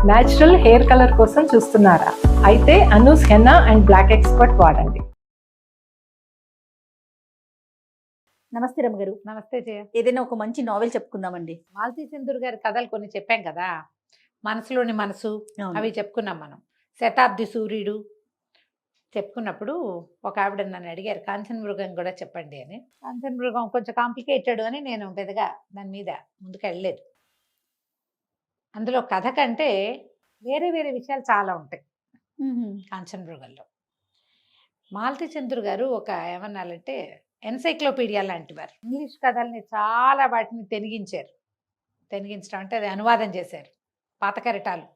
Natural hair colour కోసం చూస్తున్నారా? అయితే Anoos henna and black expert వాడండి. నమస్తే రమ్మగారు. నమస్తే జయ. ఏదైనా ఒక మంచి నావెల్ చెప్పుకుందామండి. మాలతీ చందూర్ గారి కథలు కొన్ని చెప్పాం కదా, మనసులోని మనసు అవును. అవి చెప్పుకున్నాం మనం. శతాబ్ది సూర్యుడు చెప్పుకున్నప్పుడు ఒక ఆవిడ నన్ను అడిగారు కాంచన మృగం కూడా చెప్పండి అని. కాంచన మృగం కొంచెం కాంప్లికేటెడ్ అని నేను పెద్దగా దాని మీద ముందుకు వెళ్ళలేదు. అందులో కథ కంటే వేరే వేరే విషయాలు చాలా ఉంటాయి కాంచన మృగంలో. మాలతీ చంద్రు గారు ఒక ఏమన్నారంటే ఎన్సైక్లోపీడియా లాంటి వారు. ఇంగ్లీష్ కథల్ని చాలా వాటిని తెనిగించడం అంటే అది అనువాదం చేశారు. పాత కెరటాలు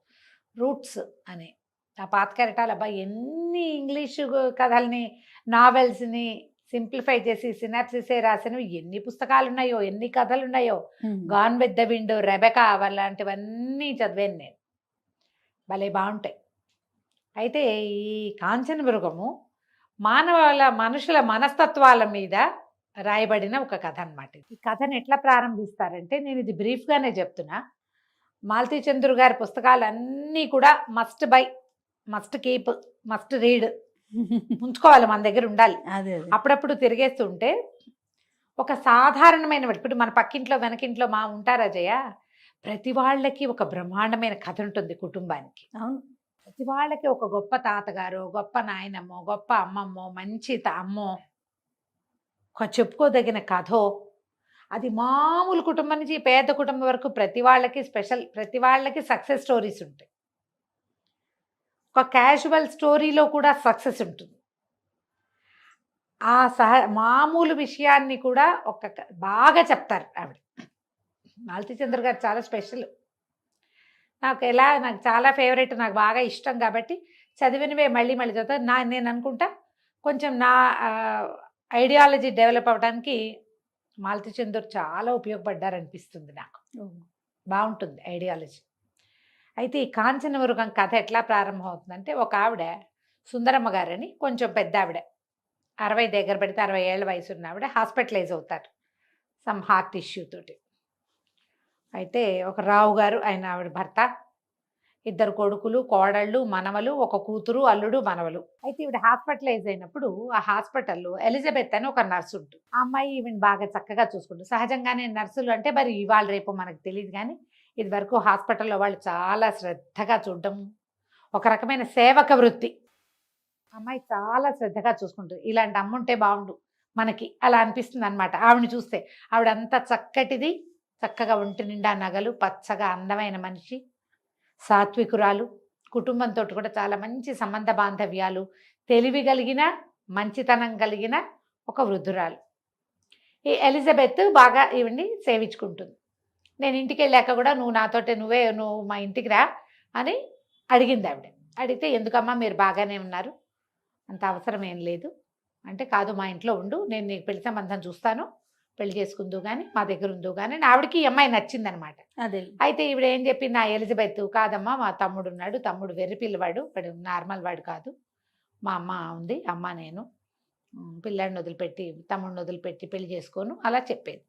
రూట్స్ అని. ఆ పాత కెరటాలు అబ్బాయి ఎన్ని ఇంగ్లీషు కథల్ని నావెల్స్ని సింప్లిఫై చేసి సినాప్సిసే రాసినవి ఎన్ని పుస్తకాలు ఉన్నాయో, ఎన్ని కథలు ఉన్నాయో. Gone with the wind, Rebecca అలాంటివన్నీ చదివాను నేను. భలే బాగుంటాయి. అయితే ఈ కాంచన మృగము మనుషుల మనస్తత్వాల మీద రాయబడిన ఒక కథ అన్నమాట. ఈ కథను ఎట్లా ప్రారంభిస్తారంటే, నేను ఇది బ్రీఫ్గానే చెప్తున్నా. మాలతీ చంద్రు గారి పుస్తకాలు అన్నీ కూడా must by, must keep, must read ఉంచుకోవాలి, మన దగ్గర ఉండాలి. అదే అప్పుడప్పుడు తిరిగేస్తుంటే ఒక సాధారణమైన, ఇప్పుడు మన పక్కింట్లో వెనకింట్లో మా ఉంటారా జయ, ప్రతి వాళ్ళకి ఒక బ్రహ్మాండమైన కథ ఉంటుంది కుటుంబానికి. అవును. ప్రతి వాళ్ళకి ఒక గొప్ప తాతగారు, గొప్ప నాయనమ్మో, గొప్ప అమ్మమ్మో, మంచి అమ్మో, ఒక చెప్పుకోదగిన కథో. అది మామూలు కుటుంబం నుంచి పేద కుటుంబం వరకు ప్రతి వాళ్ళకి స్పెషల్, ప్రతి వాళ్ళకి సక్సెస్ స్టోరీస్ ఉంటాయి. ఒక క్యాజువల్ స్టోరీలో కూడా సక్సెస్ ఉంటుంది. ఆ మామూలు విషయాన్ని కూడా బాగా చెప్తారు ఆవిడ. మాలతీ చంద్ర గారు చాలా స్పెషల్. నాకు చాలా ఫేవరెట్, నాకు బాగా ఇష్టం కాబట్టి చదివినవే మళ్ళీ మళ్ళీ చదువుతా. నేను అనుకుంటా కొంచెం నా ఐడియాలజీ డెవలప్ అవ్వడానికి మాలతీ చంద్ర చాలా ఉపయోగపడ్డారనిపిస్తుంది నాకు. బాగుంటుంది ఐడియాలజీ. అయితే ఈ కాంచన మృగం కథ ఎట్లా ప్రారంభం అవుతుందంటే, ఒక ఆవిడ సుందరమ్మ గారని కొంచెం పెద్ద ఆవిడ, 60 దగ్గర పెడితే 60 ఏళ్ళ వయసు ఉన్న ఆవిడ హాస్పిటలైజ్ అవుతారు సమ్ హార్ట్ ఇష్యూ తోటి. అయితే ఒక రావు గారు, ఆయన ఆవిడ భర్త, 2 కొడుకులు, కోడళ్ళు, మనవలు, ఒక కూతురు, అల్లుడు, మనవలు. అయితే ఈవిడ హాస్పిటలైజ్ అయినప్పుడు ఆ హాస్పిటల్లో ఎలిజబెత్ అని ఒక నర్సు ఉంటుంది. ఆ అమ్మాయి ఈవిని బాగా చక్కగా చూసుకుంటుంది. సహజంగానే నర్సులు అంటే మరి ఇవాళ రేపు మనకు తెలియదు, కానీ ఇది వరకు హాస్పిటల్లో వాళ్ళు చాలా శ్రద్ధగా చూడడం, ఒక రకమైన సేవక వృత్తి. అమ్మాయి చాలా శ్రద్ధగా చూసుకుంటుంది. ఇలాంటి అమ్మ ఉంటే బాగుండు మనకి, అలా అనిపిస్తుంది అనమాట ఆవిడని చూస్తే. ఆవిడ అంత చక్కటిది, చక్కగా ఒంటి నిండా నగలు, పచ్చగా అందమైన మనిషి, సాత్వికురాలు, కుటుంబంతో కూడా చాలా మంచి సంబంధ బాంధవ్యాలు, తెలివి కలిగిన, మంచితనం కలిగిన ఒక వృద్ధురాలు. ఈ ఎలిజబెత్ బాగా ఈవిడ్ని సేవించుకుంటుంది. నేను ఇంటికి వెళ్ళాక కూడా నువ్వు మా ఇంటికి రా అని అడిగింది ఆవిడ. అడిగితే, ఎందుకమ్మా మీరు బాగానే ఉన్నారు, అంత అవసరం ఏం లేదు అంటే, కాదు మా ఇంట్లో ఉండు, నేను నీకు పెళ్లి సంబంధం చూస్తాను, పెళ్లి చేసుకుందు కానీ మా దగ్గర ఉందో కానీ. ఆవిడకి ఈ అమ్మాయి నచ్చిందనమాట. అదే. అయితే ఈవిడ ఏం చెప్పింది, ఆ ఎలిజబెత్, కాదమ్మా మా తమ్ముడు ఉన్నాడు, తమ్ముడు వెర్రి పిల్లవాడు, వాడు నార్మల్ వాడు కాదు, మా అమ్మ ఉంది, అమ్మ నేను పిల్లాడిని వదిలిపెట్టి, తమ్ముడిని వదిలిపెట్టి పెళ్లి చేసుకోను అలా చెప్పేది.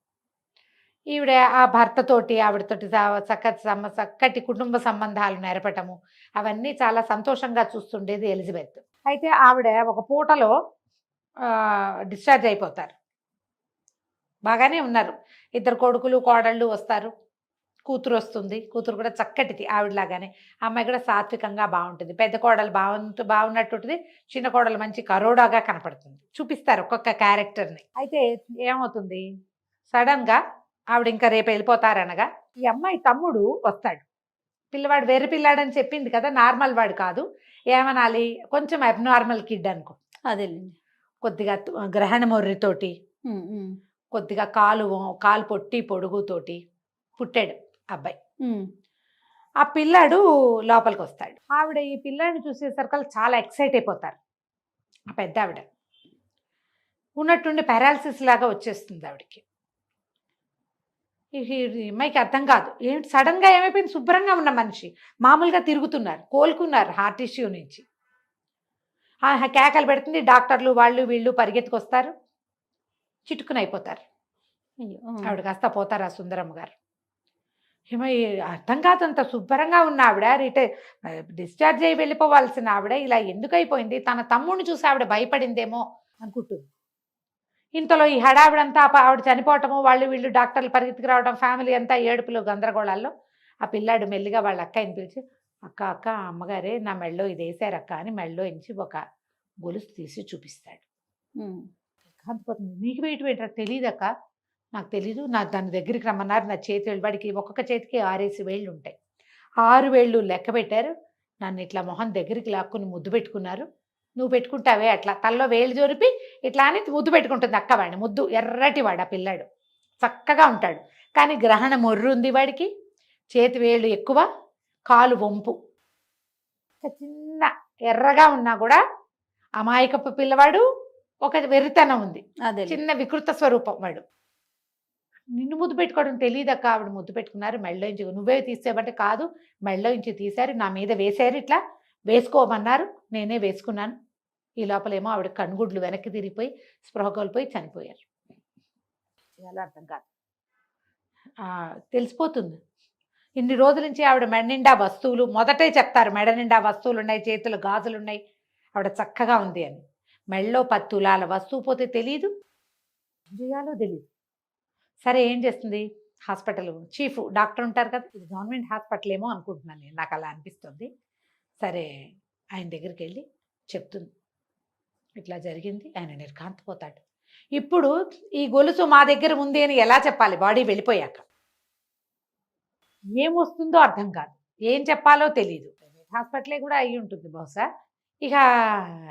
ఈవిడ ఆ భర్తతోటి, ఆవిడతోటి చక్కటి కుటుంబ సంబంధాలు నెరపటము అవన్నీ చాలా సంతోషంగా చూస్తుండేది ఎలిజబెత్. అయితే ఆవిడ ఒక పూటలో డిశ్చార్జ్ అయిపోతారు. బాగానే ఉన్నారు. 2 కొడుకులు, కోడళ్ళు వస్తారు, కూతురు వస్తుంది. కూతురు కూడా చక్కటిది ఆవిడలాగానే. అమ్మాయి కూడా సాత్వికంగా బాగుంటుంది. పెద్ద కోడలు బాగున్నట్టుంటుంది, చిన్న కోడలు మంచి కరోడాగా కనపడుతుంది. చూపిస్తారు ఒక్కొక్క క్యారెక్టర్ని. అయితే ఏమవుతుంది, సడన్గా ఆవిడ ఇంకా రేపు వెళ్ళిపోతారనగా ఈ అమ్మాయి తమ్ముడు వస్తాడు. పిల్లవాడు వెర్రి పిల్లాడని చెప్పింది కదా, నార్మల్ వాడు కాదు, ఏమనాలి, కొంచెం అబ్నార్మల్ కిడ్ అనుకో. అదేలేండి. కొద్దిగా గ్రహణ మొర్రితోటి, కొద్దిగా కాలు పొట్టి పొడుగుతోటి పుట్టాడు అబ్బాయి. ఆ పిల్లాడు లోపలికి వస్తాడు. ఆవిడ ఈ పిల్లాడిని చూసేసరికి చాలా ఎక్సైట్ అయిపోతారు. ఆ పెద్ద ఆవిడ ఉన్నట్టుండి పారాలసిస్ లాగా వచ్చేస్తుంది ఆవిడకి. ఈ అమ్మాయికి అర్థం కాదు, ఏంటి సడన్గా ఏమైపోయింది, శుభ్రంగా ఉన్న మనిషి మామూలుగా తిరుగుతున్నారు, కోలుకున్నారు హార్ట్ ఇష్యూ నుంచి. కేకలు పెడుతుంది. డాక్టర్లు వాళ్ళు వీళ్ళు పరిగెత్తుకొస్తారు, చిటుకుని అయిపోతారు. ఆవిడ కాస్త పోతారు ఆ సుందరమ్మ గారు. ఏమో అర్థం కాదు, అంత శుభ్రంగా ఉన్న ఆవిడ డిశ్చార్జ్ అయ్యి వెళ్ళిపోవాల్సిన ఆవిడ ఇలా ఎందుకు అయిపోయింది, తన తమ్ముడిని చూసి ఆవిడ భయపడిందేమో అనుకుంటుంది. ఇంతలో ఈ హడావిడంతా ఆవిడ చనిపోవటము, వాళ్ళు వీళ్ళు డాక్టర్లు పరిగెత్తుకు రావడం, ఫ్యామిలీ అంతా ఏడుపులు గందరగోళాల్లో ఆ పిల్లాడు మెల్లిగా వాళ్ళ అక్కని పిలిచి, అక్క అక్క అమ్మగారే నా మెళ్ళో ఇది వేసారక్క అని మెళ్ళో ఎంచి ఒక గొలుసు తీసి చూపిస్తాడు. కాకపోతుంది, నీకు వెయిట్ పెట్టరా తెలియదక్క, నాకు తెలీదు, దాని దగ్గరికి రమ్మన్నారు, నా చేతి వేళ్ళు, వాడికి ఒక్కొక్క చేతికి 6 వేళ్ళు ఉంటాయి, 6 వేళ్ళు లెక్క పెట్టారు, నన్ను ఇట్లా మొహం దగ్గరికి లాక్కుని ముద్దు పెట్టుకున్నారు, నువ్వు పెట్టుకుంటావే అట్లా తల్లో వేలు జోరిపి ఇట్లా అని ముద్దు పెట్టుకుంటుంది అక్క వాడిని. ముద్దు ఎర్రటి వాడు ఆ పిల్లాడు, చక్కగా ఉంటాడు, కానీ గ్రహణ మొర్రు ఉంది వాడికి, చేతి వేళ్ళు ఎక్కువ, కాలు వంపు, చిన్న ఎర్రగా ఉన్నా కూడా అమాయకపు పిల్లవాడు, ఒక వెర్రితనం ఉంది, అదే చిన్న వికృత స్వరూపం వాడు. నిన్ను ముద్దు పెట్టుకోవడం తెలియదక్క, ఆవిడ ముద్దు పెట్టుకున్నారు, మెళ్ళోంచి నువ్వే తీసేవంటే కాదు, మెళ్ళోంచి తీశారు, నా మీద వేశారు, ఇట్లా వేసుకోమన్నారు, నేనే వేసుకున్నాను. ఈ లోపలేమో ఆవిడ కనుగుడ్లు వెనక్కి తిరిగిపోయి స్పృహ కోల్పోయి చనిపోయారు. ఎలా అర్థం కాదు, తెలిసిపోతుంది. ఇన్ని రోజుల నుంచి ఆవిడ మెడ నిండా వస్తువులు, మొదటే చెప్తారు మెడ నిండా వస్తువులు ఉన్నాయి, చేతులు గాజులు ఉన్నాయి, ఆవిడ చక్కగా ఉంది అని. మెళ్ళో 10 తులాల వస్తువు పోతే తెలీదు, చేయాలో తెలీదు. సరే ఏం చేస్తుంది, హాస్పిటల్ చీఫ్ డాక్టర్ ఉంటారు కదా, ఇది గవర్నమెంట్ హాస్పిటల్ ఏమో అనుకుంటున్నాను నేను, నాకు అలా అనిపిస్తుంది. సరే ఆయన దగ్గరికి వెళ్ళి చెప్తుంది, ఇట్లా జరిగింది. ఆయన నిర్ఘాంతపోతాడు. ఇప్పుడు ఈ గొలుసు మా దగ్గర ఉంది అని ఎలా చెప్పాలి, బాడీ వెళ్ళిపోయాక ఏం వస్తుందో అర్థం కాదు, ఏం చెప్పాలో తెలీదు. హాస్పిటలే కూడా అయ్యి ఉంటుంది బహుశా. ఇక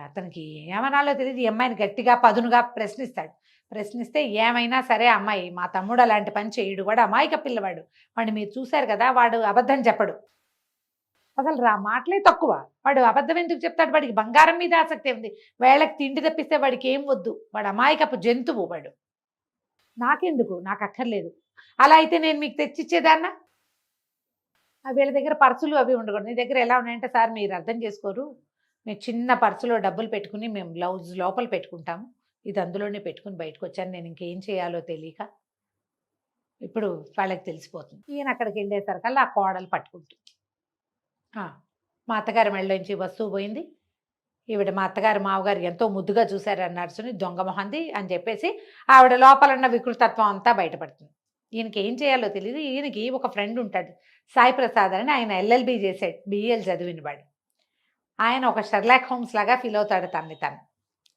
అతనికి ఏమనాలో తెలియదు, ఈ అమ్మాయిని గట్టిగా పదునుగా ప్రశ్నిస్తాడు. ప్రశ్నిస్తే ఏమైనా సరే అమ్మాయి, మా తమ్ముడు అలాంటి పని చేయడు, వాడు అమాయక పిల్లవాడు, వాడిని మీరు చూశారు కదా, వాడు అబద్ధం చెప్పడు, అసలు మాటలే తక్కువ, వాడు అబద్ధం ఎందుకు చెప్తాడు, వాడికి బంగారం మీద ఆసక్తి ఉంది, వేళకి తిండి తప్పిస్తే వాడికి ఏం వద్దు, వాడు అమాయకపు జంతువు, వాడు నాకెందుకు, నాకు అక్కర్లేదు, అలా అయితే నేను మీకు తెచ్చిచ్చేదాన్నా, వీళ్ళ దగ్గర పర్సులు అవి ఉండకూడదు, నీ దగ్గర ఎలా ఉన్నాయంటే, సార్ మీరు అర్థం చేసుకోరు, మేము చిన్న పర్సులో డబ్బులు పెట్టుకుని మేము బ్లౌజ్ లోపల పెట్టుకుంటాము, ఇది అందులోనే పెట్టుకుని బయటకు వచ్చాను, నేను ఇంకేం చేయాలో తెలియక ఇప్పుడు వాళ్ళకి తెలిసిపోతుంది. ఈయన అక్కడికి వెళ్ళేసరికల్లా ఆ కోడలు పట్టుకుంటుంది, మా అత్తగారి మెళ్ళలోంచి వస్తువు పోయింది, ఈవిడ మా అత్తగారు మావగారు ఎంతో ముద్దుగా చూశారు నర్సుని, దొంగ మొహంది అని చెప్పేసి ఆవిడ లోపలన్న వికృతత్వం అంతా బయటపడుతుంది. ఈయనకి ఏం చేయాలో తెలియదు. ఈయనకి ఒక ఫ్రెండ్ ఉంటాడు, సాయి ప్రసాద్ అని, ఆయన LLB చేసాడు, BL చదివిన వాడు. ఆయన ఒక షెర్లాక్ హోమ్స్ లాగా ఫీల్ అవుతాడు తనని తను.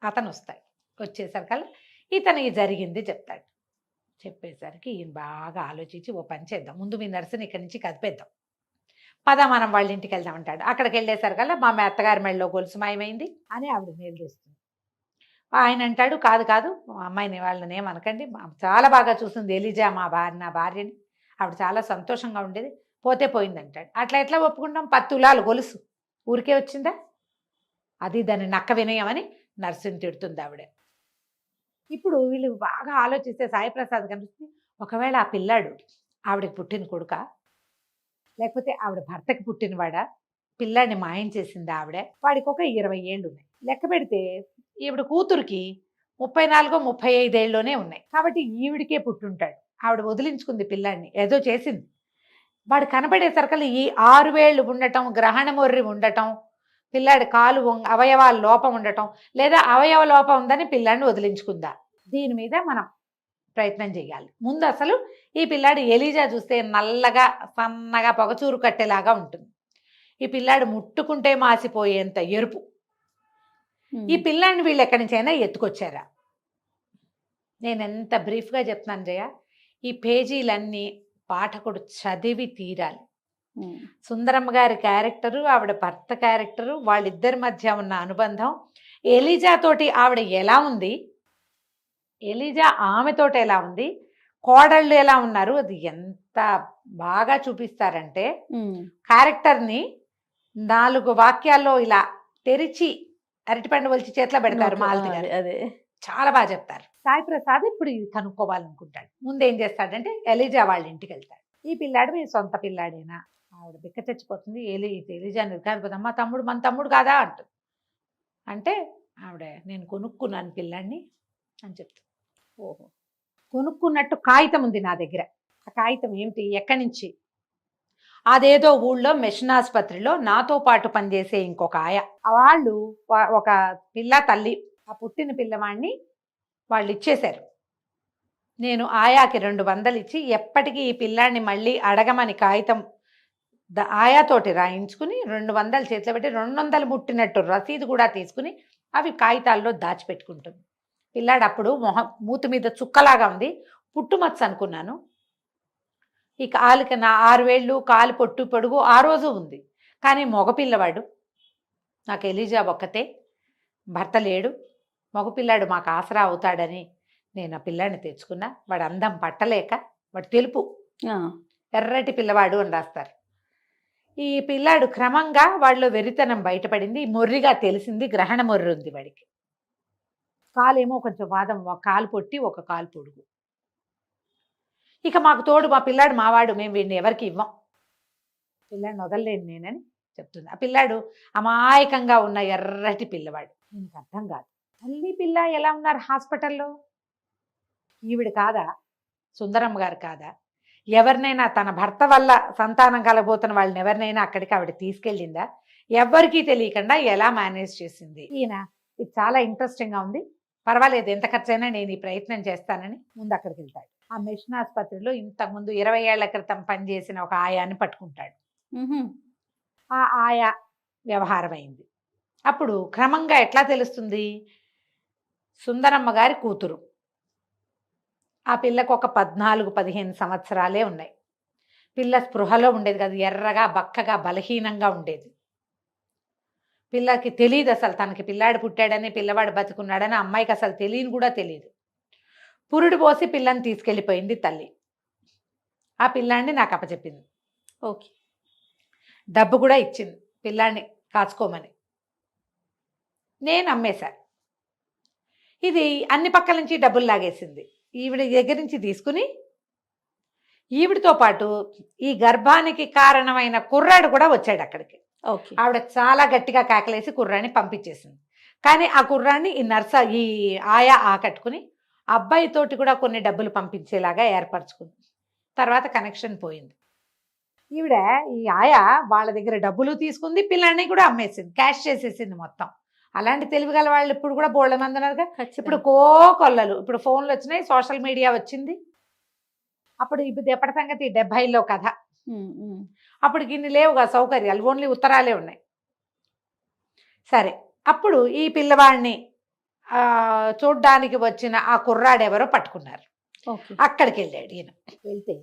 అతను వస్తాడు, వచ్చేసరికల్లా ఇతను ఈ జరిగింది చెప్తాడు. చెప్పేసరికి ఈయన బాగా ఆలోచించి, ఓ పని చేద్దాం, ముందు మీ నర్సుని ఇక్కడి నుంచి కదిపేద్దాం, పద మనం వాళ్ళ ఇంటికి వెళ్దాం అంటాడు. అక్కడికి వెళ్ళేసరికల్లా మా అత్తగారి మెళ్ళలో గొలుసు మాయమైంది అని ఆవిడ నిలదీస్తుంది. ఆయన అంటాడు, కాదు కాదు అమ్మాయిని వాళ్ళని ఏమనకండి, చాలా బాగా చూస్తుంది ఎలిజా నా భార్యని, ఆవిడ చాలా సంతోషంగా ఉండేది, పోతే పోయింది అంటాడు. అట్లా ఎట్లా ఒప్పుకుంటాం, 10 తులాలు గొలుసు ఊరికే వచ్చిందా, అది దాన్ని నక్క వినయమని నర్సుని తిడుతుంది ఆవిడ. ఇప్పుడు వీళ్ళు బాగా ఆలోచిస్తే సాయి ప్రసాద్ కనిపిస్తుంది, ఒకవేళ ఆ పిల్లాడు ఆవిడకి పుట్టిన కొడుక, లేకపోతే ఆవిడ భర్తకి పుట్టినవాడా, పిల్లాడిని మాయం చేసింది ఆవిడ, వాడికి ఒక 20 ఏళ్ళు ఉన్నాయి, లెక్క పెడితే ఈవిడ కూతురికి 34-35 ఏళ్ళలోనే ఉన్నాయి, కాబట్టి ఈవిడికే పుట్టుంటాడు, ఆవిడ వదిలించుకుంది పిల్లాడిని, ఏదో చేసింది. వాడు కనబడేసరికల్లా ఈ 6 వేళ్ళు ఉండటం, గ్రహణ మొర్రి ఉండటం, పిల్లాడి కాలు అవయవాల లోపం ఉండటం, లేదా అవయవ లోపం ఉందని పిల్లాడిని వదిలించుకుందా, దీని మీద మనం ప్రయత్నం చేయాలి. ముందు అసలు ఈ పిల్లాడు ఎలిజా చూస్తే నల్లగా సన్నగా పొగచూరు కట్టేలాగా ఉంటుంది, ఈ పిల్లాడు ముట్టుకుంటే మాసిపోయేంత ఎరుపు, ఈ పిల్లాడిని వీళ్ళు ఎక్కడి నుంచైనా ఎత్తుకొచ్చారా. నేను ఎంత బ్రీఫ్గా చెప్తున్నాను జయ, ఈ పేజీలన్నీ పాఠకుడు చదివి తీరాలి. సుందరమ్మ గారి క్యారెక్టరు, ఆవిడ భర్త క్యారెక్టరు, వాళ్ళిద్దరి మధ్య ఉన్న అనుబంధం, ఎలిజా తోటి ఆవిడ ఎలా ఉంది, ఎలిజా ఆమెతోటి ఎలా ఉంది, కోడళ్ళు ఎలా ఉన్నారు, అది ఎంత బాగా చూపిస్తారంటే క్యారెక్టర్ని 4 వాక్యాల్లో ఇలా తెరిచి అరటిపండు వలిచి చేతిలో పెడతారు మాలతి గారు, అదే చాలా బాగా చెప్తారు. సాయి ప్రసాద్ ఇప్పుడు ఇది కనుక్కోవాలనుకుంటాడు. ముందు ఏం చేస్తాడంటే ఎలిజా వాళ్ళ ఇంటికి వెళ్తాడు. ఈ పిల్లాడు మీ సొంత పిల్లాడేనా, ఆవిడ బిక్క తెచ్చిపోతుంది, ఎలిజా నిర్ఘాంతపోతుందమ్మా, తమ్ముడు మన తమ్ముడు కాదా అంటుంది. అంటే ఆవిడ నేను కొనుక్కున్నాను పిల్లాడిని అని చెప్తాను. ఓహో, కొనుక్కున్నట్టు కాగితం ఉంది నా దగ్గర, ఆ కాగితం ఏమిటి, ఎక్కడి నుంచి, అదేదో ఊళ్ళో మిషన్ ఆసుపత్రిలో నాతో పాటు పనిచేసే ఇంకొక ఆయ, వాళ్ళు ఒక పిల్ల తల్లి, ఆ పుట్టిన పిల్లవాడిని వాళ్ళు ఇచ్చేశారు. నేను ఆయాకి 200 ఇచ్చి ఎప్పటికీ ఈ పిల్లాడిని మళ్ళీ అడగమని కాగితం ఆయాతోటి రాయించుకుని 200 చేతిలో పెట్టి 200 ముట్టినట్టు రసీదు కూడా తీసుకుని అవి కాగితాల్లో దాచిపెట్టుకుంటుంది. పిల్లాడు అప్పుడు మూతి మీద చుక్కలాగా ఉంది, పుట్టుమచ్చ అనుకున్నాను. ఈ కాలుకి నా 6 వేళ్ళు, కాలు పొట్టు పొడుగు ఆ రోజు ఉంది. కానీ మగపిల్లవాడు, నాకు ఎలిజా ఒక్కతే, భర్త లేడు, మగపిల్లాడు మాకు ఆసరా అవుతాడని నేను ఆ పిల్లాడిని తెచ్చుకున్నా. వాడు అందం పట్టలేక, వాడు తెలుపు ఎర్రటి పిల్లవాడు అని రాస్తారు. ఈ పిల్లాడు క్రమంగా వాళ్ళలో వెరితనం బయటపడింది, మొర్రిగా తెలిసింది, గ్రహణ మొర్రి ఉంది వాడికి. కాలేమో కొంచెం వాదం, ఒక కాలు పొట్టి ఒక కాలు పొడుగు. ఇక మాకు తోడు మా పిల్లాడు మావాడు, మేము వీడిని ఎవరికి ఇవ్వం, పిల్లాడిని వదలలేను నేనని చెప్తుంది. ఆ పిల్లాడు అమాయకంగా ఉన్న ఎర్రటి పిల్లవాడు. దీనికి అర్థం కాదు, తల్లి పిల్ల ఎలా ఉన్నారు హాస్పిటల్లో, ఈవిడ కాదా, సుందరమ్మ గారు కాదా, ఎవరినైనా తన భర్త వల్ల సంతానం కలగబోతున్న వాళ్ళని ఎవరినైనా అక్కడికి ఆవిడ తీసుకెళ్ళిందా, ఎవరికీ తెలియకుండా ఎలా మేనేజ్ చేసింది. ఈయన ఇది చాలా ఇంట్రెస్టింగ్గా ఉంది, పర్వాలేదు ఎంత ఖర్చైనా నేను ఈ ప్రయత్నం చేస్తానని ముందు అక్కడికి వెళ్తాడు. ఆ మిషన్ ఆసుపత్రిలో ఇంతకుముందు 20 ఏళ్ల క్రితం పనిచేసిన ఒక ఆయాన్ని పట్టుకుంటాడు. ఆ ఆయా వ్యవహారం అయింది. అప్పుడు క్రమంగా ఎట్లా తెలుస్తుంది, సుందరమ్మ గారి కూతురు, ఆ పిల్లకు ఒక 14-15 సంవత్సరాలే ఉన్నాయి. పిల్ల స్పృహలో ఉండేది కాదు, ఎర్రగా బక్కగా బలహీనంగా ఉండేది. పిల్లకి తెలియదు అసలు తనకి పిల్లాడు పుట్టాడని, పిల్లవాడు బతుకున్నాడని అమ్మాయికి అసలు తెలియని కూడా తెలియదు. పురుడు పోసి పిల్లని తీసుకెళ్ళిపోయింది తల్లి. ఆ పిల్లాడిని నాకు అప్పచెప్పింది. ఓకే, డబ్బు కూడా ఇచ్చింది పిల్లాడిని కాచుకోమని. నేను అమ్మేశా. ఇది అన్ని పక్కల నుంచి డబ్బులు లాగేసింది. ఈవిడ దగ్గర నుంచి తీసుకుని ఈవిడితో పాటు ఈ గర్భానికి కారణమైన కుర్రాడు కూడా వచ్చాడు అక్కడికి. ఓకే, ఆవిడ చాలా గట్టిగా కేకలేసి కుర్రాడిని పంపించేసింది. కానీ ఆ కుర్రాడిని ఈ ఆయా ఆకట్టుకుని అబ్బాయితోటి కూడా కొన్ని డబ్బులు పంపించేలాగా ఏర్పరచుకుంది. తర్వాత కనెక్షన్ పోయింది. ఈవిడ ఈ ఆయా వాళ్ళ దగ్గర డబ్బులు తీసుకుంది, పిల్లాన్ని కూడా అమ్మేసింది, క్యాష్ చేసేసింది మొత్తం. అలాంటి తెలివిగల వాళ్ళు ఇప్పుడు కూడా బోళ్ళ మంది ఉన్నారుగా. ఇప్పుడు కొల్లలు, ఇప్పుడు ఫోన్లు వచ్చినాయి, సోషల్ మీడియా వచ్చింది. అప్పుడు ఇప్పుడు ఎప్పటి సంగతి 70లో కథ. అప్పుడు ఇన్ని లేవుగా సౌకర్యాలు, ఓన్లీ ఉత్తరాలే ఉన్నాయి. సరే, అప్పుడు ఈ పిల్లవాడిని చూడ్డానికి వచ్చిన ఆ కుర్రాడెవరో పట్టుకున్నారు. అక్కడికి వెళ్ళాడు ఈయన. వెళ్తే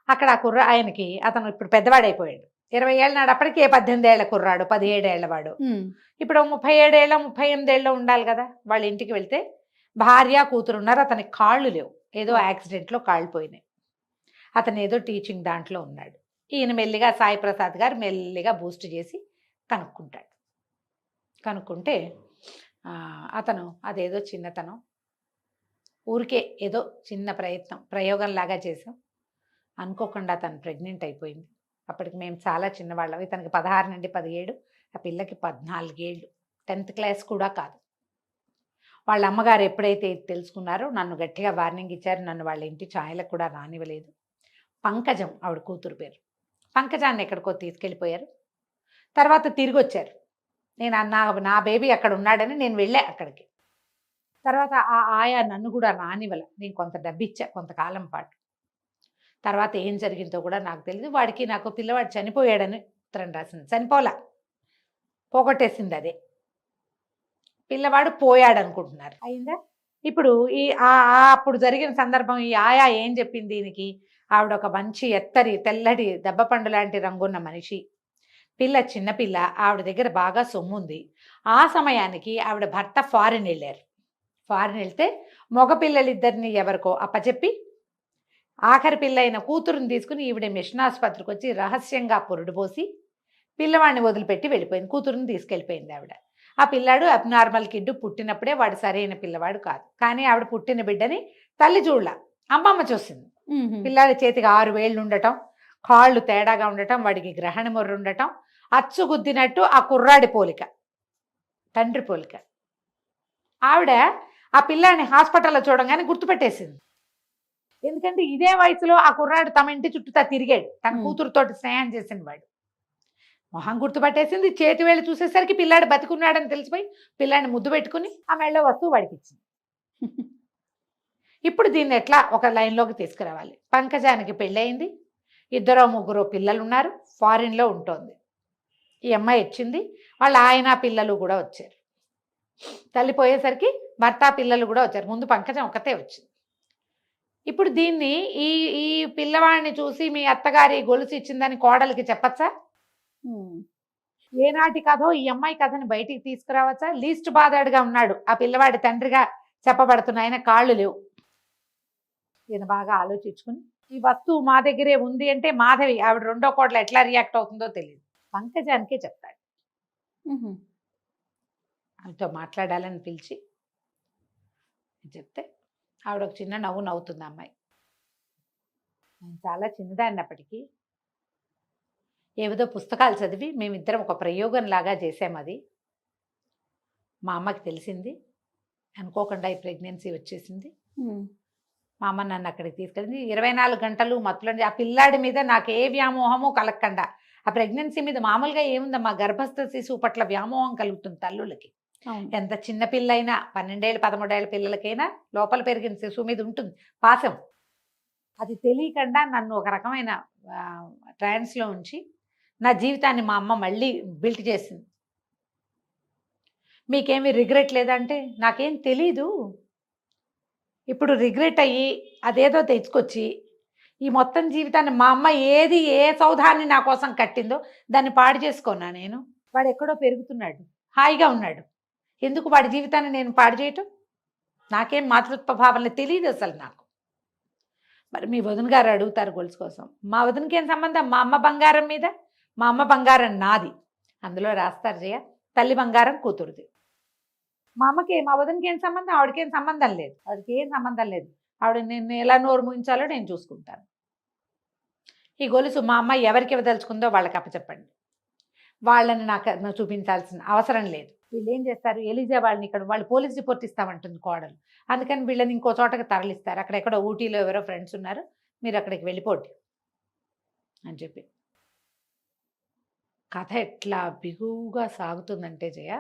అక్కడ ఆ ఆయనకి, అతను ఇప్పుడు పెద్దవాడైపోయాడు, 20 ఏళ్ళ నాడు అప్పటికే 18 ఏళ్ల కుర్రాడు, 17 ఏళ్లవాడు. ఇప్పుడు 37 ఏళ్ళ 38 ఏళ్ళలో ఉండాలి కదా. వాళ్ళ ఇంటికి వెళ్తే భార్య కూతురు ఉన్నారు. అతనికి కాళ్ళు లేవు, ఏదో యాక్సిడెంట్లో కాళ్ళు పోయినాయి. అతను ఏదో టీచింగ్ దాంట్లో ఉన్నాడు. ఈయన మెల్లిగా సాయి ప్రసాద్ గారు మెల్లిగా బూస్ట్ చేసి కనుక్కుంటాడు. కనుక్కుంటే అతను అదేదో చిన్నతనం, ఊరికే ఏదో చిన్న ప్రయోగంలాగా చేసాం, అనుకోకుండా తను ప్రెగ్నెంట్ అయిపోయింది. అప్పటికి మేము చాలా చిన్నవాళ్ళం. ఇతనికి 16 నుండి 17, ఆ పిల్లకి 14 ఏళ్ళు, 10th క్లాస్ కూడా కాదు. వాళ్ళ అమ్మగారు ఎప్పుడైతే తెలుసుకున్నారో నన్ను గట్టిగా వార్నింగ్ ఇచ్చారు. నన్ను వాళ్ళ ఇంటి ఛాయలకు కూడా రానివ్వలేదు. పంకజం ఆవిడ కూతురు పేరు. పంకజాన్ని ఎక్కడికో తీసుకెళ్ళిపోయారు. తర్వాత తిరిగి వచ్చారు. నేను నా బేబీ అక్కడ ఉన్నాడని నేను వెళ్ళా అక్కడికి. తర్వాత ఆ ఆయా నన్ను కూడా రానివ్వలే. నేను కొంత డబ్బు ఇచ్చా కొంతకాలం పాటు. తర్వాత ఏం జరిగిందో కూడా నాకు తెలియదు. వాడికి నాకు పిల్లవాడు చనిపోయాడని ఉత్తరం రాసింది. చనిపోలా, పోగొట్టేసింది అదే. పిల్లవాడు పోయాడు అనుకుంటున్నారు. అయిందా? ఇప్పుడు ఈ అప్పుడు జరిగిన సందర్భం, ఈ ఆయా ఏం చెప్పింది దీనికి, ఆవిడ ఒక మంచి ఎత్తరి తెల్లటి దెబ్బపండు లాంటి రంగున్న మనిషి, పిల్ల చిన్నపిల్ల, ఆవిడ దగ్గర బాగా సొమ్ముంది. ఆ సమయానికి ఆవిడ భర్త ఫారిన్ వెళ్ళారు. ఫారిన్ వెళ్తే మగపిల్లలిద్దరిని ఎవరికో అప్పచెప్పి ఆఖరి పిల్ల అయిన కూతురుని తీసుకుని ఈవిడ మిషన్ ఆసుపత్రికి వచ్చి రహస్యంగా పురుడు పోసి పిల్లవాడిని వదిలిపెట్టి వెళ్ళిపోయింది. కూతురుని తీసుకెళ్ళిపోయింది ఆవిడ. ఆ పిల్లాడు అబ్నార్మల్ కిడ్, పుట్టినప్పుడే వాడు సరైన పిల్లవాడు కాదు. కానీ ఆవిడ పుట్టిన బిడ్డని తల్లి చూడలా, అమ్మమ్మ చూసింది. పిల్లాడి చేతికి 6 వేళ్ళు ఉండటం, కాళ్ళు తేడాగా ఉండటం, వాడికి గ్రహణ మొర్రు ఉండటం, అచ్చు గుద్దినట్టు ఆ కుర్రాడి పోలిక, తండ్రి పోలిక. ఆవిడ ఆ పిల్లాడిని హాస్పిటల్లో చూడంగానే గుర్తుపెట్టేసింది. ఎందుకంటే ఇదే వయసులో ఆ కుర్రాడు తమ ఇంటి చుట్టూ తిరిగాడు, తన మ్. కూతురుతోటి స్నేహం చేసిన వాడు. మొహం గుర్తుపట్టేసింది, చేతి వేళ్ళు చూసేసరికి పిల్లాడు బతికున్నాడని తెలిసిపోయి పిల్లాడిని ముద్దు పెట్టుకుని ఆ మెళ్ళో వస్తువు వాడికి ఇచ్చింది. ఇప్పుడు దీన్ని ఎట్లా ఒక లైన్లోకి తీసుకురావాలి? పంకజానికి పెళ్ళయింది, 2-3 పిల్లలు ఉన్నారు, ఫారిన్లో ఉంటోంది. ఈ అమ్మాయి వచ్చింది, వాళ్ళ ఆయన పిల్లలు కూడా వచ్చారు. తల్లి పోయేసరికి భర్త పిల్లలు కూడా వచ్చారు. ముందు పంకజం ఒకతే వచ్చింది. ఇప్పుడు దీన్ని ఈ ఈ పిల్లవాడిని చూసి మీ అత్తగారి గొలుసు ఇచ్చిందని కోడలికి చెప్పచ్చా? ఏనాటి కథో ఈ అమ్మాయి కథని బయటికి తీసుకురావచ్చా? లీస్ట్ బాధాడుగా ఉన్నాడు ఆ పిల్లవాడి తండ్రిగా చెప్పబడుతున్న ఆయన, కాళ్ళు లేవు. ఈయన బాగా ఆలోచించుకుని ఈ వస్తువు మా దగ్గరే ఉంది అంటే మాధవి ఆవిడ రెండో కోడలు ఎట్లా రియాక్ట్ అవుతుందో తెలియదు. పంకజానికే చెప్తాడు. ఆమెతో మాట్లాడాలని పిలిచి చెప్తే ఆవిడ ఒక చిన్న నవ్వు నవ్వుతుంది. అమ్మాయి నేను చాలా చిన్నదాన్నప్పటికీ ఏదో పుస్తకాలు చదివి మేమిద్దరం ఒక ప్రయోగం లాగా చేసాం. అది మా అమ్మకి తెలిసింది, అనుకోకుండా ఈ ప్రెగ్నెన్సీ వచ్చేసింది. మా అమ్మ నన్ను అక్కడికి తీసుకెళ్ళింది. 24 గంటలు మత్తులండి. ఆ పిల్లాడి మీద నాకు ఏ వ్యామోహము కలగకుండా, ఆ ప్రెగ్నెన్సీ మీద మామూలుగా ఏముందమ్మా, గర్భస్థ శిశువు పట్ల వ్యామోహం కలుగుతుంది తల్లులకి. ఎంత చిన్న పిల్లైనా 12 ఏళ్ళు 13 ఏళ్ళ పిల్లలకైనా లోపల పెరిగిన శిశువు మీద ఉంటుంది పాశం. అది తెలియకుండా నన్ను ఒక రకమైన ట్రాన్స్లో ఉంచి నా జీవితాన్ని మా అమ్మ మళ్ళీ బిల్ట్ చేసింది. మీకేమీ రిగ్రెట్ లేదంటే నాకేం తెలీదు. ఇప్పుడు రిగ్రెట్ అయ్యి అదేదో తెచ్చుకొచ్చి ఈ మొత్తం జీవితాన్ని మా అమ్మ ఏ సౌధాన్ని నా కోసం కట్టిందో దాన్ని పాడు చేసుకున్నా నేను. వాడు ఎక్కడో పెరుగుతున్నాడు, హాయిగా ఉన్నాడు, ఎందుకు వాడి జీవితాన్ని నేను పాడు చేయటం? నాకేం మాతృత్వ భావన తెలియదు అసలు నాకు. మరి మీ వదిన గారు అడుగుతారు గొలుసు కోసం. మా వదినకి ఏం సంబంధం? మా అమ్మ బంగారం మీద, మా అమ్మ బంగారం నాది. అందులో రాస్తారు జయ, తల్లి బంగారం కూతురుది. మా అమ్మకి మా వదినకి ఏం సంబంధం? ఆవిడకేం సంబంధం లేదు, ఆవిడకి ఏం సంబంధం లేదు. ఆవిడ నేను ఎలా నోరు ముయించాలో నేను చూసుకుంటాను. ఈ గొలుసు మా అమ్మ ఎవరికి ఇవ్వదలుచుకుందో వాళ్ళకి అప్పచెప్పండి. వాళ్ళని నాకు చూపించాల్సిన అవసరం లేదు. వీళ్ళు ఏం చేస్తారు, ఎలిజా వాళ్ళని ఇక్కడ వాళ్ళు పోలీస్ రిపోర్ట్ ఇస్తామంటుంది కోడలు. అందుకని వీళ్ళని ఇంకో చోటకి తరలిస్తారు. అక్కడెక్కడో ఊటీలో ఎవరో ఫ్రెండ్స్ ఉన్నారు, మీరు అక్కడికి వెళ్ళిపోండి అని చెప్పి. కథ ఎట్లా బిగువుగా సాగుతుందంటే జయ,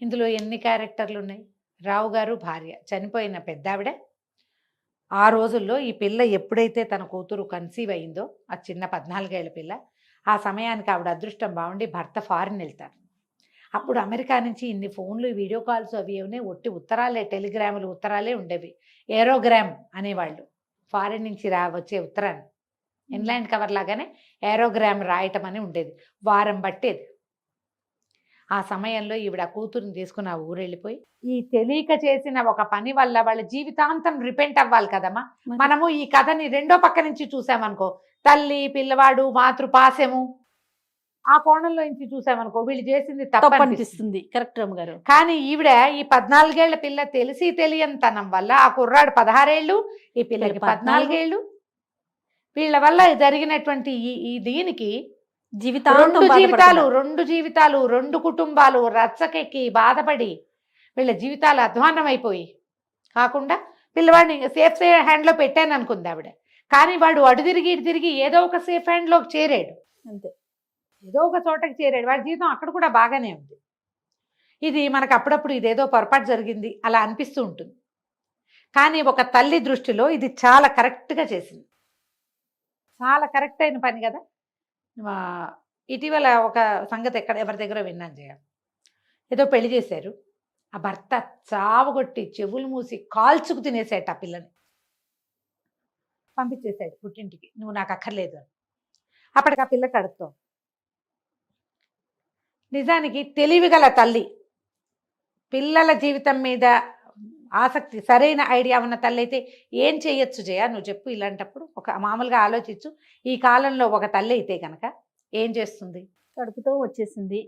ఇందులో ఎన్ని క్యారెక్టర్లు ఉన్నాయి. రావు గారు భార్య, చనిపోయిన పెద్దావిడ. ఆ రోజుల్లో ఈ పిల్ల ఎప్పుడైతే తన కూతురు కన్సీవ్ అయిందో, ఆ చిన్న 14 ఏళ్ల పిల్ల, ఆ సమయానికి ఆవిడ అదృష్టం బాగుండి భర్త ఫారిన్ వెళ్తారు. అప్పుడు అమెరికా నుంచి ఇన్ని ఫోన్లు, వీడియో కాల్స్ అవి ఏమైనా ఒట్టి ఉత్తరాలే, టెలిగ్రాములు ఉత్తరాలే ఉండేవి. ఏరోగ్రామ్ అనేవాళ్ళు ఫారిన్ నుంచి వచ్చే ఉత్తరాన్ని ఇన్లాండ్ కవర్ లాగానే ఏరోగ్రామ్ రాయటం అని ఉండేది. వారం పట్టేది. ఆ సమయంలో ఈవిడ కూతురుని తీసుకుని ఆ ఊరు వెళ్ళిపోయి, ఈ తెలియక చేసిన ఒక పని వల్ల వాళ్ళ జీవితాంతం రిపెంట్ అవ్వాలి కదమ్మా. మనము ఈ కథని రెండో పక్క నుంచి చూసామనుకో, తల్లి పిల్లవాడు మాతృపాశము, ఆ కోణంలో నుంచి చూసామనుకో వీళ్ళు చేసింది తప్పు అనిపిస్తుంది. కరెక్ట్ రమ్మ గారు. కానీ ఈవిడ ఈ 14 ఏళ్ల పిల్ల తెలిసి తెలియనితనం వల్ల, ఆ కుర్రాడు 16 ఏళ్ళు, ఈ పిల్లకి 14 ఏళ్ళు, వీళ్ళ వల్ల జరిగినటువంటి ఈ దీనికి రెండు జీవితాలు 2 కుటుంబాలు రచ్చకెక్కి బాధపడి వీళ్ళ జీవితాలు అధ్వాన్నం అయిపోయి కాకుండా పిల్లవాడిని సేఫ్ హ్యాండ్లో పెట్టాను అనుకుంది ఆవిడ. కానీ వాడు అటు తిరిగి ఇటు తిరిగి ఏదో ఒక సేఫ్ హ్యాండ్లోకి చేరాడు, అంతే, ఏదో ఒక చోటకి చేరాడు. వాడి జీవితం అక్కడ కూడా బాగానే ఉంది. ఇది మనకు అప్పుడప్పుడు ఇదేదో పొరపాటు జరిగింది అలా అనిపిస్తూ ఉంటుంది. కానీ ఒక తల్లి దృష్టిలో ఇది చాలా కరెక్ట్గా చేసింది, చాలా కరెక్ట్ అయిన పని కదా. ఇటీవల ఒక సంగతి ఎవరి దగ్గర విన్నాను జయ, ఏదో పెళ్లి చేశారు, ఆ భర్త చావగొట్టి చెవులు మూసి కాల్చుకు తినేసాడు ఆ పిల్లని, పంపించేశాడు పుట్టింటికి, నువ్వు నాకు అక్కర్లేదు అని. అప్పటికి ఆ పిల్ల కడుపుతో. నిజానికి తెలివిగల తల్లి, పిల్లల జీవితం మీద ఆసక్తి, సరైన ఐడియా ఉన్న తల్లి అయితే ఏం చేయొచ్చు జయ, నువ్వు చెప్పు. ఇలాంటప్పుడు ఒక మామూలుగా ఆలోచించు. ఈ కాలంలో ఒక తల్లి అయితే కనుక ఏం చేస్తుంది? కడుపుతో వచ్చేసింది,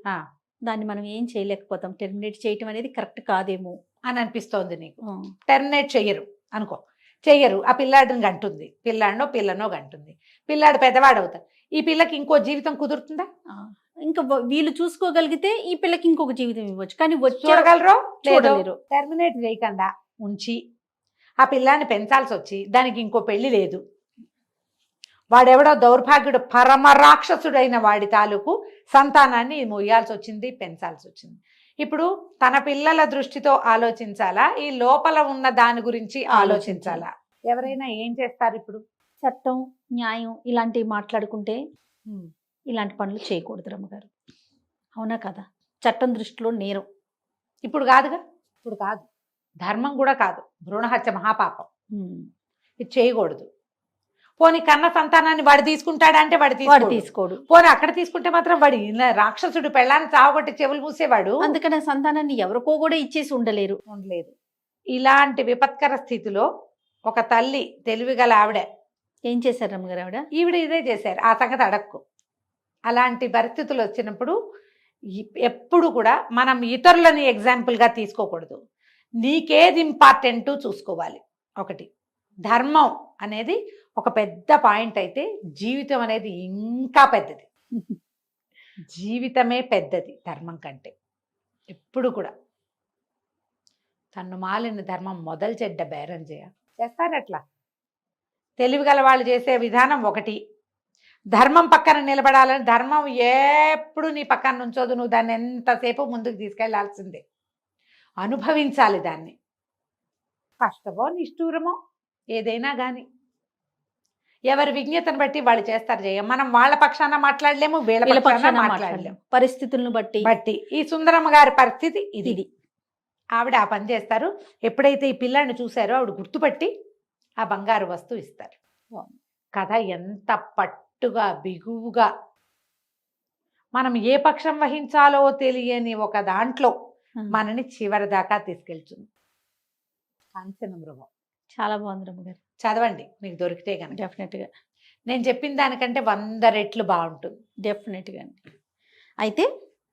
దాన్ని మనం ఏం చేయలేకపోతాం. టెర్మినేట్ చేయటం అనేది కరెక్ట్ కాదేమో అని అనిపిస్తోంది నీకు. టెర్మినేట్ చెయ్యరు అనుకో, చెయ్యరు. ఆ పిల్లాడిని గంటుంది, పిల్లనో గంటుంది, పిల్లాడు పెద్దవాడు అవుతాడు. ఈ పిల్లకి ఇంకో జీవితం కుదురుతుందా? ఇంకా వీళ్ళు చూసుకోగలిగితే ఈ పిల్లకి ఇంకొక జీవితం ఇవ్వచ్చు, కానీ చూడగలరు చూడలేరు. టెర్మినేట్ చేయకుండా ఉంచి ఆ పిల్లాన్ని పెంచాల్సి వచ్చి దానికి ఇంకో పెళ్లి లేదు, వాడెవడో దౌర్భాగ్యుడు పరమరాక్షసుడైన వాడి తాలూకు సంతానాన్ని మొయ్యాల్సి వచ్చింది, పెంచాల్సి వచ్చింది. ఇప్పుడు తన పిల్లల దృష్టితో ఆలోచించాలా, ఈ లోపల ఉన్న దాని గురించి ఆలోచించాలా? ఎవరైనా ఏం చేస్తారు ఇప్పుడు? చట్టం, న్యాయం ఇలాంటివి మాట్లాడుకుంటే ఇలాంటి పనులు చేయకూడదు రమ్మగారు. అవునా కదా? చట్టం దృష్టిలో నేరం. ఇప్పుడు కాదుగా, ఇప్పుడు కాదు, ధర్మం కూడా కాదు, భ్రూణహత్య మహాపాపం, ఇది చేయకూడదు. పోనీ కన్న సంతానాన్ని వాడు తీసుకుంటాడా అంటే వాడు తీసుకోడు. పోనీ అక్కడ తీసుకుంటే మాత్రం వాడు రాక్షసుడు పెళ్ళాన్ని చావగొట్టి చెవులు మూసేవాడు. అందుకనే సంతానాన్ని ఎవరికో కూడా ఇచ్చేసి ఉండలేరు. ఇలాంటి విపత్కర స్థితిలో ఒక తల్లి తెలివిగల ఆవిడ ఏం చేశారు రమ్మగారు? ఈవిడ ఇదే చేశారు, ఆ సంగతి అడక్కు. అలాంటి పరిస్థితులు వచ్చినప్పుడు ఎప్పుడు కూడా మనం ఇతరులని ఎగ్జాంపుల్గా తీసుకోకూడదు. నీకేది ఇంపార్టెంట్ చూసుకోవాలి. ఒకటి ధర్మం అనేది ఒక పెద్ద పాయింట్ అయితే, జీవితం అనేది ఇంకా పెద్దది. జీవితమే పెద్దది ధర్మం కంటే. ఎప్పుడు కూడా తన్ను మాలిన ధర్మం మొదలు చెడ్డ బేరం చేస్తారట్లా. తెలివిగల వాళ్ళు చేసే విధానం ఒకటి, ధర్మం పక్కన నిలబడాలని. ధర్మం ఎప్పుడు నీ పక్కన నుంచోదు, నువ్వు దాన్ని ఎంతసేపు ముందుకు తీసుకెళ్లాల్సిందే, అనుభవించాలి దాన్ని. కష్టమో నిష్ఠూరమో ఏదైనా కానీ ఎవరి విజ్ఞతను బట్టి వాళ్ళు చేస్తారు జయ. మనం వాళ్ళ పక్షాన మాట్లాడలేము, వీళ్ళ పక్షాన మాట్లాడలేము, పరిస్థితులను బట్టి. ఈ సుందరమ్మ గారి పరిస్థితి ఇది. ఆవిడ ఆ పని చేస్తారు. ఎప్పుడైతే ఈ పిల్లాన్ని చూశారో ఆవిడ గుర్తుపట్టి ఆ బంగారు వస్తువు ఇస్తారు. కథ ఎంత పట్టుగా బిగువుగా, మనం ఏ పక్షం వహించాలో తెలియని ఒక దాంట్లో మనని చివరి దాకా తీసుకెళ్తుంది. కాంచన మృగం చాలా బాగుంది రమ్మగారు. చదవండి మీకు దొరికితే కనుక. డెఫినెట్గా నేను చెప్పిన దానికంటే 100 రెట్లు బాగుంటుంది. డెఫినెట్గా అండి. అయితే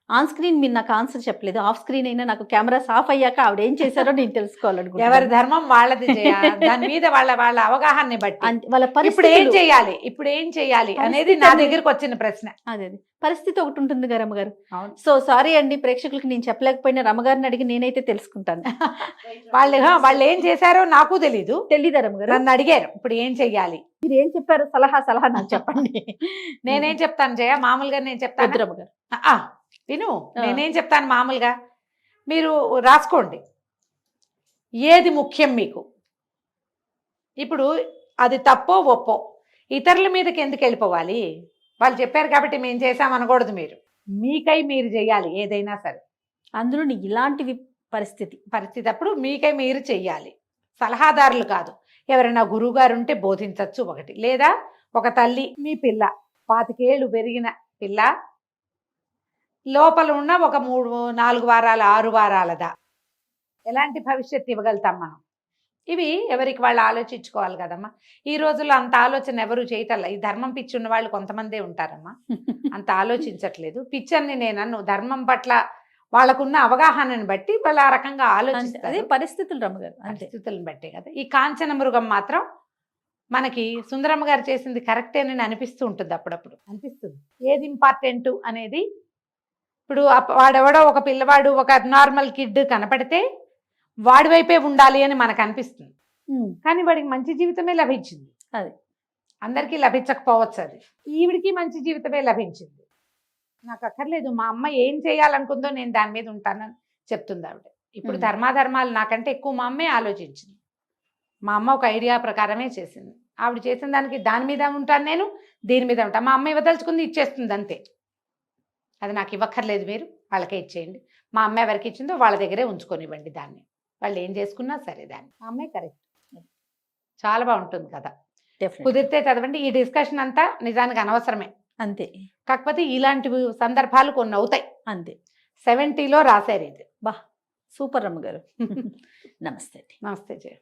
ఆన్ స్క్రీన్ మీరు నాకు ఆన్సర్ చెప్పలేదు, ఆఫ్ స్క్రీన్ అయినా నాకు కెమెరాస్ ఆఫ్ అయ్యాక ఆవిడ ఏం చేశారో నేను తెలుసుకోవాలనుకుంటున్నాను. ఎవరి ధర్మం వాళ్ళది దాని మీద వాళ్ళ అవగాహనని బట్టి వాళ్ళ ఇప్పుడు ఏం చేయాలి అనేది నా దగ్గరకు వచ్చిన ప్రశ్న. అదే పరిస్థితి ఒకటి ఉంటుంది కదా రమ్మగారు. సో సారీ అండి, ప్రేక్షకులకి నేను చెప్పలేకపోయినా రమ్మగారిని అడిగి నేనైతే తెలుసుకుంటాను. వాళ్ళు ఏం చేశారో నాకు తెలీదా రమ్మగారు? నన్ను అడిగారు ఇప్పుడు ఏం చెయ్యాలి, మీరు ఏం చెప్పారు, సలహా నాకు చెప్పండి. నేనేం చెప్తాను జయ, మామూలుగా నేను చెప్తాను రమ్మగారు. విను, నేనేం చెప్తాను మామూలుగా, మీరు రాసుకోండి ఏది ముఖ్యం మీకు. ఇప్పుడు అది తప్పో ఒప్పో ఇతరుల మీదకి ఎందుకు వెళ్ళిపోవాలి? వాళ్ళు చెప్పారు కాబట్టి మేము చేసామనకూడదు. మీకై మీరు చేయాలి ఏదైనా సరే. అందులో ఇలాంటి పరిస్థితి అప్పుడు మీకై మీరు చెయ్యాలి, సలహాదారులు కాదు. ఎవరైనా గురువు గారు ఉంటే బోధించవచ్చు ఒకటి, లేదా ఒక తల్లి మీ పిల్ల 25 ఏళ్ళు పెరిగిన పిల్ల లోపల ఉన్న ఒక 3-4 వారాల 6 వారాలదా ఎలాంటి భవిష్యత్తు ఇవ్వగలుగుతాం మనం? ఇవి ఎవరికి వాళ్ళు ఆలోచించుకోవాలి కదమ్మా. ఈ రోజుల్లో అంత ఆలోచన ఎవరు చేయటల్లా. ఈ ధర్మం పిచ్చి ఉన్న వాళ్ళు కొంతమందే ఉంటారమ్మా, అంత ఆలోచించట్లేదు. పిచ్చని నేను ధర్మం పట్ల వాళ్ళకున్న అవగాహనని బట్టి వాళ్ళు ఆ రకంగా ఆలోచిస్తారు. పరిస్థితులు రమ్మగారు, పరిస్థితులను బట్టే కదా. ఈ కాంచన మృగం మాత్రం మనకి సుందరమ్మ గారు చేసింది కరెక్టేనని అనిపిస్తూ ఉంటుంది, అప్పుడప్పుడు అనిపిస్తుంది. ఏది ఇంపార్టెంట్ అనేది. ఇప్పుడు వాడెవడో ఒక పిల్లవాడు ఒక అబ్నార్మల్ కిడ్ కనపడితే వాడి వైపే ఉండాలి అని మనకు అనిపిస్తుంది, కానీ వాడికి మంచి జీవితమే లభించింది. అది అందరికీ లభించకపోవచ్చు, అది ఈవిడికి మంచి జీవితమే లభించింది. నాకు అక్కర్లేదు, మా అమ్మ ఏం చేయాలనుకుందో నేను దాని మీద ఉంటానని చెప్తుంది ఆవిడ. ఇప్పుడు ధర్మాధర్మాలు నాకంటే ఎక్కువ మా అమ్మే ఆలోచించింది. మా అమ్మ ఒక ఐడియా ప్రకారమే చేసింది. ఆవిడ చేసిన దానికి దాని మీద ఉంటాను, నేను దీని మీద ఉంటాను. మా అమ్మ ఇవ్వదలుచుకుంది ఇచ్చేస్తుంది అంతే. అది నాకు ఇవ్వక్కర్లేదు, మీరు వాళ్ళకే ఇచ్చేయండి. మా అమ్మ ఎవరికి ఇచ్చిందో వాళ్ళ దగ్గరే ఉంచుకొనివ్వండి దాన్ని, వాళ్ళు ఏం చేసుకున్నా సరే దాన్ని. మా అమ్మే కరెక్ట్. చాలా బాగుంటుంది కదా, కుదిరితే చదవండి. ఈ డిస్కషన్ అంతా నిజానికి అనవసరమే అంతే, కాకపోతే ఇలాంటి సందర్భాలు కొన్ని అవుతాయి అంతే. 70లో రాశారు ఇది. సూపర్ రమ్మగారు. నమస్తే. నమస్తే జయ.